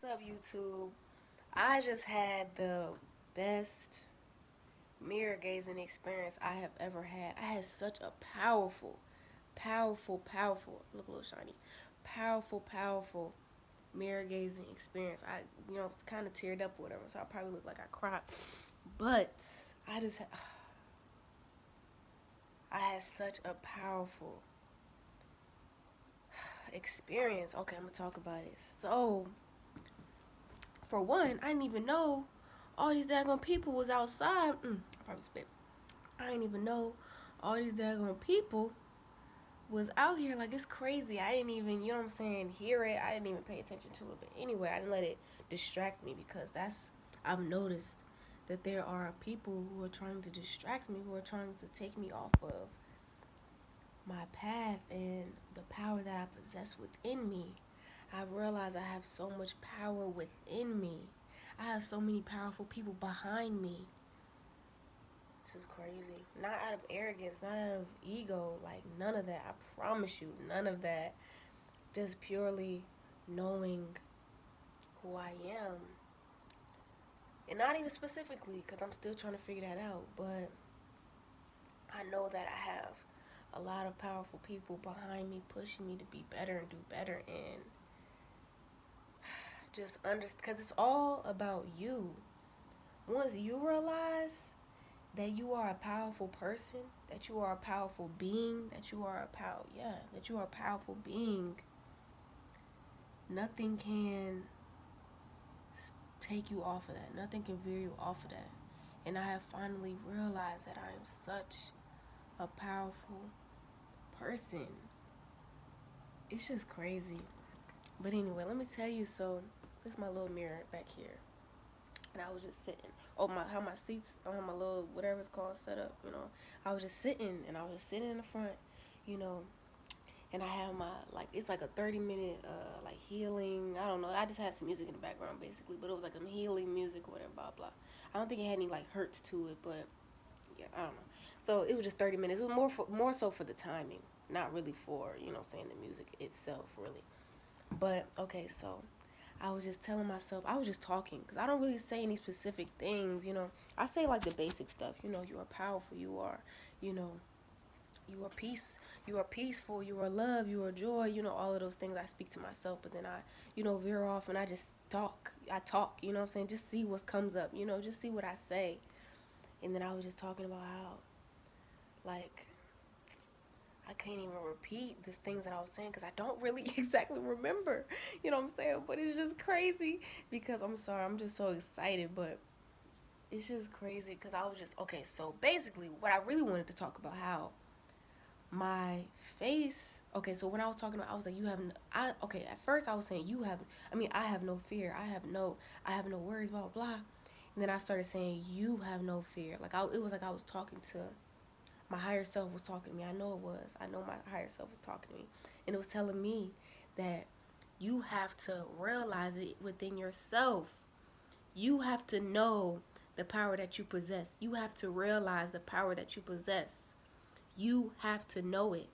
What's up, YouTube? I just had the best mirror gazing experience I have ever had. I had such a powerful, look a little shiny, powerful mirror gazing experience. I was kind of teared up or whatever, so I probably look like I cried. But I just, I had such a powerful experience. Okay, I'm gonna talk about it. So, for one, I didn't even know all these daggone people was outside. I probably spit. I didn't even know all these daggone people was out here. Like, it's crazy. I didn't even, you know what I'm saying, hear it. I didn't even pay attention to it. But anyway, I didn't let it distract me because I've noticed that there are people who are trying to distract me, who are trying to take me off of my path and the power that I possess within me. I realize I have so much power within me. I have so many powerful people behind me. This is crazy. Not out of arrogance, not out of ego, like none of that. I promise you, none of that. Just purely knowing who I am. And not even specifically, because I'm still trying to figure that out, but I know that I have a lot of powerful people behind me pushing me to be better and do better and just understand, because it's all about you. Once you realize that you are a powerful person, that you are a powerful being, that you are a powerful being, nothing can take you off of that. Nothing can veer you off of that. And I have finally realized that I am such a powerful person. It's just crazy. But anyway, let me tell you. So, this is my little mirror back here, and I was just sitting. Oh my, how my seats, my little whatever it's called set up. I was just sitting, and I was just sitting in the front. You know, and I have my like it's like a 30-minute like healing. I don't know. I just had some music in the background basically, but it was like some healing music or whatever. Blah blah. I don't think it had any like hurts to it, but yeah, I don't know. So it was just 30 minutes. It was more so for the timing, not really for saying the music itself really. But okay, so I was just telling myself, I was just talking because I don't really say any specific things. I say like the basic stuff. You are powerful. You know, you are peace. You are peaceful. You are love. You are joy. All of those things I speak to myself. But then I, veer off and I just talk. I talk. You know what I'm saying? Just see what comes up. Just see what I say. And then I was just talking about how, like, I can't even repeat the things that I was saying because I don't really exactly remember. You know what I'm saying? But it's just crazy because I'm sorry. I'm just so excited. But it's just crazy because I was just, okay, so basically what I really wanted to talk about how my face. Okay, so when I was talking about, I was like, you have I okay, at first I was saying you have, I have no fear, I have no worries, blah blah blah. And then I started saying you have no fear, like it was like I was talking to my higher self, was talking to me. I know it was, I know my higher self was talking to me, and it was telling me that you have to realize it within yourself. You have to know the power that you possess. You have to realize the power that you possess. You have to know it.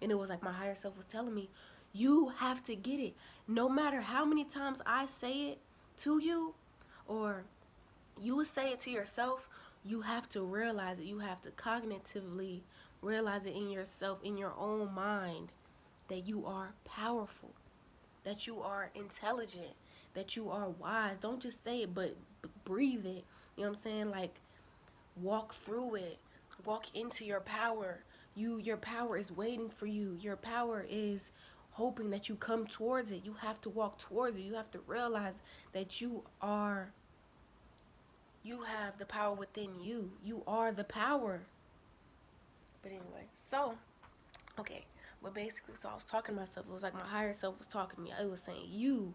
And it was like my higher self was telling me, you have to get it. No matter how many times I say it to you, or you would say it to yourself, you have to realize it. You have to cognitively realize it in yourself, in your own mind, that you are powerful, that you are intelligent, that you are wise. Don't just say it, but breathe it. You know what I'm saying? Like, walk through it. Walk into your power. Your power is waiting for you. Your power is hoping that you come towards it. You have to walk towards it. You have to realize that you have the power within you. You are the power. But anyway, so okay. But basically, so I was talking to myself. It was like my higher self was talking to me. It was saying, you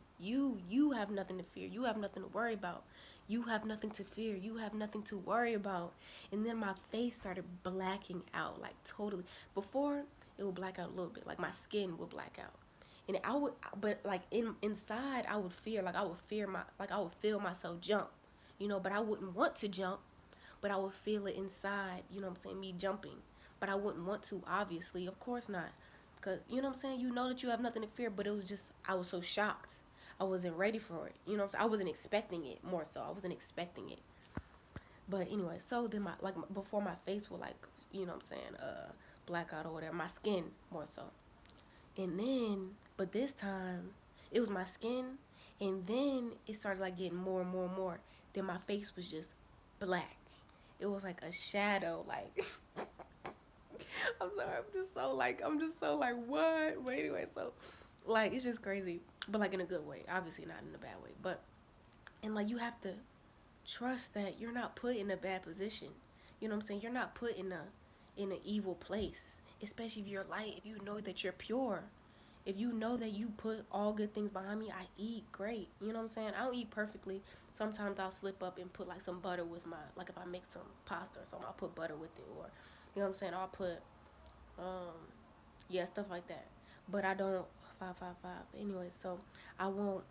have nothing to fear. You have nothing to worry about. You have nothing to fear. You have nothing to worry about. And then my face started blacking out, like totally. Before, it would black out a little bit. Like my skin would black out. And I would, but like inside, I would fear. Like I would feel myself jump. But I wouldn't want to jump, but I would feel it inside, you know what I'm saying, me jumping. But I wouldn't want to, obviously, of course not. Because, you know what I'm saying, you know that you have nothing to fear, but it was just, I was so shocked. I wasn't ready for it. You know what I'm saying? I wasn't expecting it, more so. I wasn't expecting it. But anyway, so then before my face would like, you know what I'm saying, blackout or whatever, my skin more so. And then, but this time, it was my skin, and then it started like getting more and more and more. Then my face was just black. It was like a shadow, like I'm sorry, I'm just so like what? But anyway, so like it's just crazy. But like in a good way. Obviously not in a bad way. But and like you have to trust that you're not put in a bad position. You know what I'm saying? You're not put in an evil place. Especially if you're light, if you know that you're pure. If you know that you put all good things behind me, I eat great. You know what I'm saying? I don't eat perfectly. Sometimes I'll slip up and put like some butter with my, like if I make some pasta or something, I'll put butter with it, or you know what I'm saying? I'll put um yeah, stuff like that. But I don't 555. Anyway, so I won't,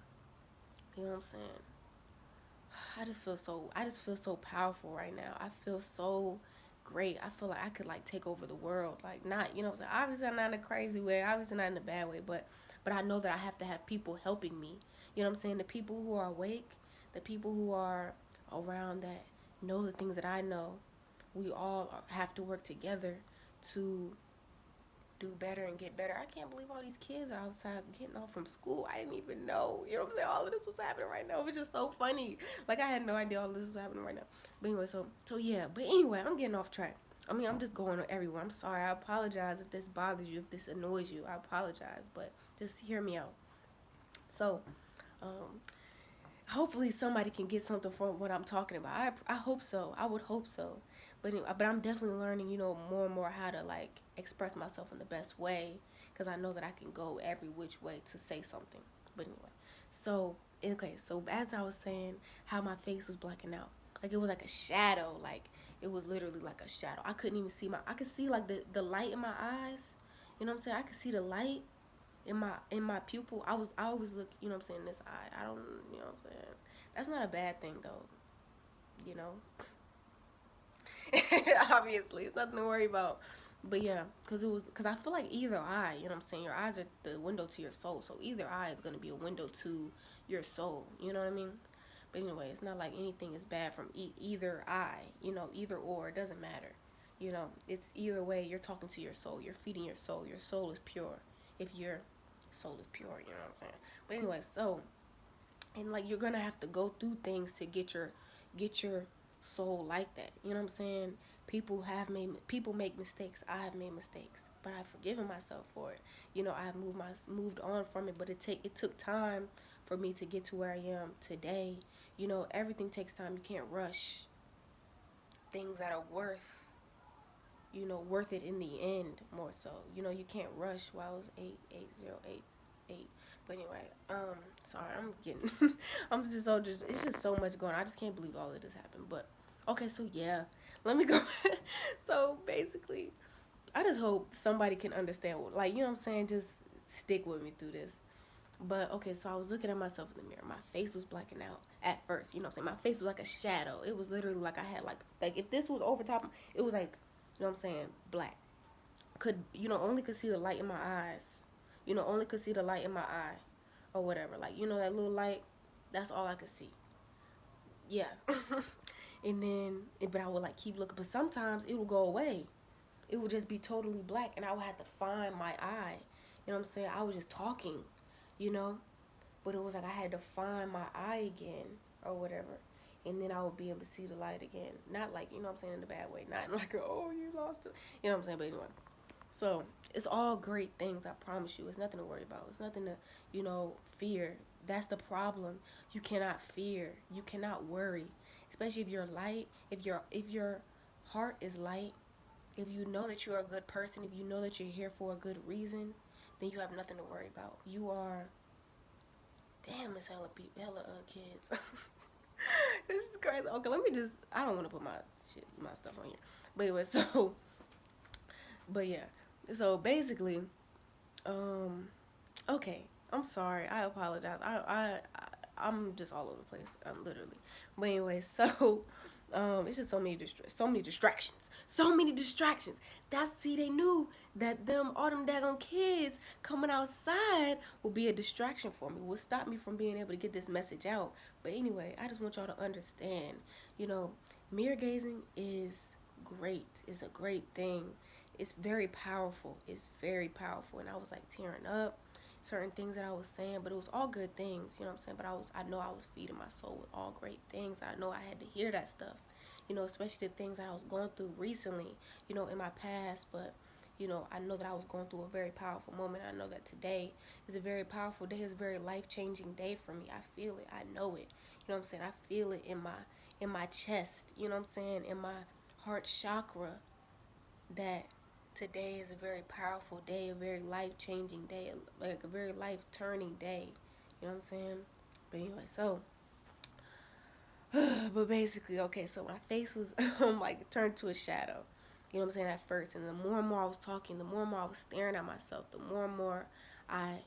you know what I'm saying? I just feel so powerful right now. I feel so great. I feel like I could like take over the world. Like not, you know what I'm saying? Obviously I'm not in a crazy way, obviously not in a bad way, but I know that I have to have people helping me. You know what I'm saying? The people who are awake, the people who are around that know the things that I know. We all have to work together to do better and get better. I can't believe all these kids are outside getting off from school. I didn't even know. You know what I'm saying? All of this was happening right now. It was just so funny. Like I had no idea all of this was happening right now. But anyway, so yeah. But anyway, I'm getting off track. I mean, I'm just going everywhere. I'm sorry. I apologize if this bothers you, if this annoys you. I apologize, but just hear me out. So, um, hopefully somebody can get something from what I'm talking about. I hope so. I would hope so. But I'm definitely learning, you know, more and more how to like express myself in the best way because I know that I can go every which way to say something. But anyway, so okay, so as I was saying, how my face was blacking out, like it was like a shadow, like it was literally like a shadow. I couldn't even see I could see like the light in my eyes. You know what I'm saying? I could see the light in my pupil. I always look, you know what I'm saying, this eye. I don't, you know what I'm saying. That's not a bad thing though, you know. Obviously, it's nothing to worry about. But yeah, cause I feel like either eye, you know what I'm saying. Your eyes are the window to your soul, so either eye is gonna be a window to your soul. You know what I mean? But anyway, it's not like anything is bad from either eye. You know, either or, it doesn't matter. You know, it's either way. You're talking to your soul. You're feeding your soul. Your soul is pure. If your soul is pure, you know what I'm saying. But anyway, so and like you're gonna have to go through things to get your soul like that. You know what I'm saying? People make mistakes. I have made mistakes, but I've forgiven myself for it. You know, I've moved on from it, but it took time for me to get to where I am today. You know, everything takes time. You can't rush things that are worth it in the end, more so. You know, you can't rush. Why was 88088? But anyway, sorry, I'm getting I'm just so just it's just so much going on. I just can't believe all of this happened. But okay, so yeah. Let me go. So basically, I just hope somebody can understand like, you know what I'm saying, just stick with me through this. But okay, so I was looking at myself in the mirror. My face was blacking out at first. You know what I'm saying? My face was like a shadow. It was literally like I had like if this was over top, it was like, you know what I'm saying, black. Only could see the light in my eyes. Only could see the light in my eye, or whatever. Like that little light. That's all I could see. Yeah. And then, but I would like keep looking. But sometimes it would go away. It would just be totally black, and I would have to find my eye. You know what I'm saying? I was just talking, you know. But it was like I had to find my eye again or whatever. And then I would be able to see the light again. Not like, you know what I'm saying, in a bad way. Not like, oh, you lost it. You know what I'm saying? But anyway. So it's all great things, I promise you. It's nothing to worry about. It's nothing to, fear. That's the problem. You cannot fear. You cannot worry. Especially if you're light, if your heart is light, if you know that you're a good person, if you know that you're here for a good reason, then you have nothing to worry about. You are damn, it's hella people, hella kids. This is crazy. Okay, let me just. I don't want to put my stuff on here. But anyway, so, but yeah, so basically, um, okay. I'm sorry. I apologize. I'm just all over the place. Literally. But anyway, so, It's just so many distractions, so many distractions. See, they knew that all them daggone kids coming outside would be a distraction for me, would stop me from being able to get this message out. But anyway, I just want y'all to understand, you know, mirror gazing is great. It's a great thing. It's very powerful. It's very powerful. And I was like tearing up, certain things that I was saying, but it was all good things, you know what I'm saying? But I know I was feeding my soul with all great things. I know I had to hear that stuff, you know, especially the things that I was going through recently, you know, in my past. But, you know, I know that I was going through a very powerful moment. I know that today is a very powerful day. It's a very life-changing day for me. I feel it. I know it. You know what I'm saying? I feel it in my chest, you know what I'm saying? In my heart chakra, that today is a very powerful day, a very life-changing day, like a very life-turning day. You know what I'm saying? But anyway, so, but basically, okay, so my face was like turned to a shadow. You know what I'm saying, at first. And the more and more I was talking, the more and more I was staring at myself, the more and more I,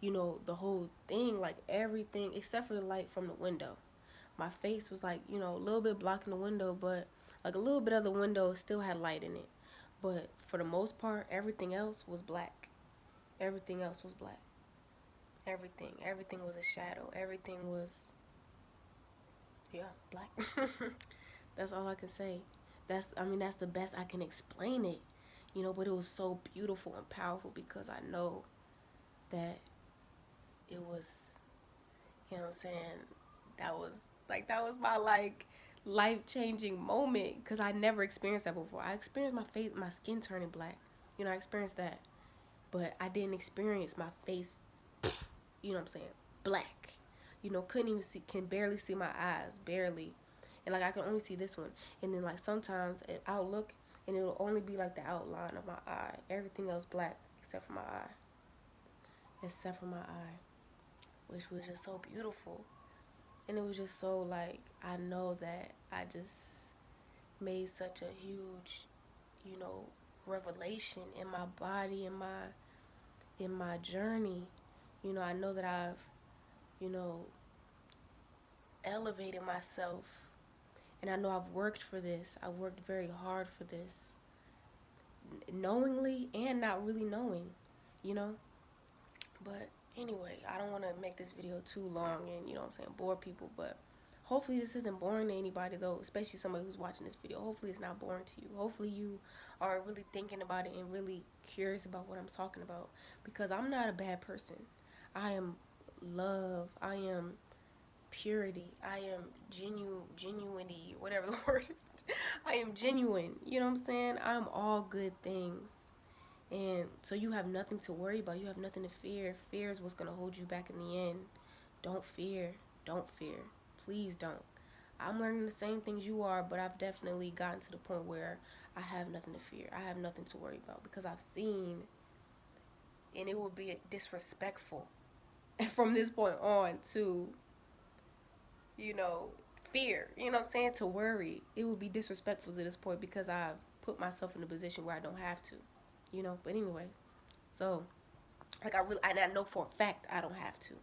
you know, the whole thing, like everything, except for the light from the window. My face was like, you know, a little bit blocking the window, but like a little bit of the window still had light in it. But for the most part, everything else was black. Everything else was black. Everything. Everything was a shadow. Everything was, yeah, black. That's all I can say. I mean, that's the best I can explain it. You know, but it was so beautiful and powerful because I know that it was, you know what I'm saying? That was my like life-changing moment because I never experienced that before. I experienced my skin turning black. You know, I experienced that. But I didn't experience my face, you know what I'm saying, black. You know, couldn't even see, can barely see my eyes, barely. And like I can only see this one. And then like sometimes I'll look and it'll only be like the outline of my eye. Everything else black except for my eye. Except for my eye. Which was just so beautiful. And it was just so like, I know that I just made such a huge, you know, revelation in my body, in my journey. You know, I know that I've, you know, elevated myself. And I know I've worked for this. I worked very hard for this. Knowingly and not really knowing, you know? But anyway, I don't want to make this video too long and, you know what I'm saying, bore people. But hopefully this isn't boring to anybody, though, especially somebody who's watching this video. Hopefully it's not boring to you. Hopefully you are really thinking about it and really curious about what I'm talking about. Because I'm not a bad person. I am love. I am purity. I am genuinity, whatever the word is. I am genuine. You know what I'm saying? I'm all good things. And so you have nothing to worry about. You have nothing to fear. Fear is what's going to hold you back in the end. Don't fear. Don't fear. Please don't. I'm learning the same things you are, but I've definitely gotten to the point where I have nothing to fear. I have nothing to worry about because I've seen, and it would be disrespectful from this point on to, you know, fear, you know what I'm saying, to worry. It would be disrespectful to this point because I've put myself in a position where I don't have to, you know. But anyway, so like and I know for a fact I don't have to.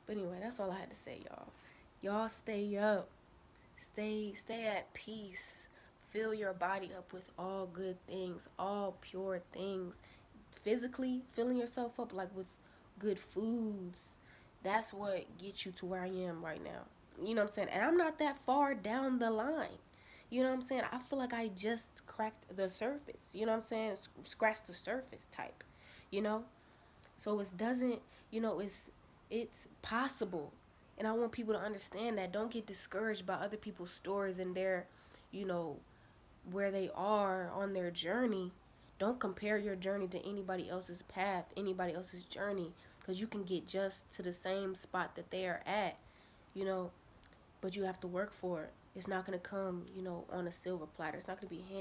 But anyway, that's all I had to say, y'all. Y'all stay up. Stay at peace. Fill your body up with all good things, all pure things. Physically filling yourself up like with good foods. That's what gets you to where I am right now. You know what I'm saying? And I'm not that far down the line. You know what I'm saying? I feel like I just cracked the surface. You know what I'm saying? Scratch the surface type. You know? So it doesn't, you know, it's possible. And I want people to understand that. Don't get discouraged by other people's stories and their, you know, where they are on their journey. Don't compare your journey to anybody else's path, anybody else's journey, because you can get just to the same spot that they are at, you know, but you have to work for it. It's not going to come, you know, on a silver platter. It's not going to be handed